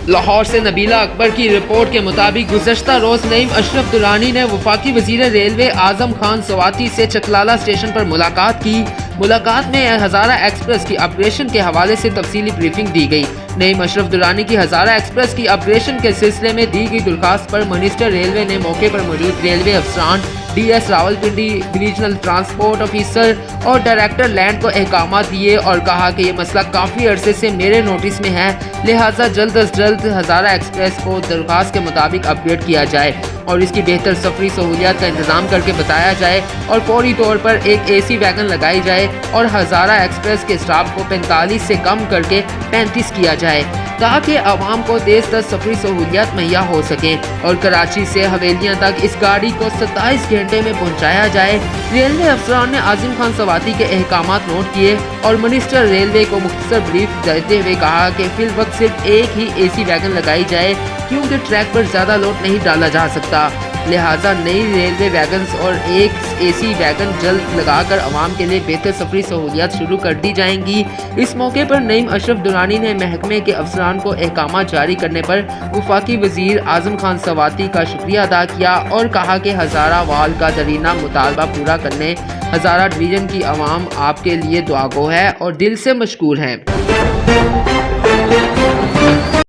لاہور سے نبیلہ اکبر کی رپورٹ کے مطابق گزشتہ روز نعیم اشرف درانی نے وفاقی وزیر ریلوے اعظم خان سواتی سے چکلالہ اسٹیشن پر ملاقات کی۔ ملاقات میں ہزارہ ایکسپریس کی آپریشن کے حوالے سے تفصیلی بریفنگ دی گئی۔ نعیم اشرف درانی کی ہزارہ ایکسپریس کی آپریشن کے سلسلے میں دی گئی درخواست پر منسٹر ریلوے نے موقع پر موجود ریلوے افسران، D S Rawalpindi, divisional transport officer اور ڈائریکٹر لینڈ کو احکامات دیے اور کہا کہ یہ مسئلہ کافی عرصے سے میرے نوٹس میں ہے، لہٰذا جلد از جلد ہزارہ ایکسپریس کو درخواست کے مطابق اپ گریڈ کیا جائے اور اس کی بہتر سفری سہولیات کا انتظام کر کے بتایا جائے اور فوری طور پر ایک اے سی ویگن لگائی جائے اور ہزارہ ایکسپریس کے اسٹاف کو 45 سے کم کر کے 35 کیا جائے تاکہ عوام کو تیز تر سفری سہولیات مہیا ہو سکیں اور کراچی سے حویلیاں تک اس گاڑی کو 27 گھنٹے میں پہنچایا جائے۔ ریلوے افسران نے اعظم خان سواتی کے احکامات نوٹ کیے اور منسٹر ریلوے کو مختصر بریف دیتے ہوئے کہا کہ فی الوقت صرف ایک ہی اے سی ویگن لگائی جائے کیونکہ ٹریک پر زیادہ لوڈ نہیں ڈالا جا سکتا، لہٰذا نئی ریلوے ویگنز اور ایک اے سی ویگن جلد لگا کر عوام کے لیے بہتر سفری سہولیات شروع کر دی جائیں گی۔ اس موقع پر نعیم اشرف درانی نے محکمے کے افسران کو احکامات جاری کرنے پر وفاقی وزیر اعظم خان سواتی کا شکریہ ادا کیا اور کہا کہ ہزارہ وال کا درینہ مطالبہ پورا کرنے ہزارہ ڈویژن کی عوام آپ کے لیے دعا گو ہے اور دل سے مشکور ہیں۔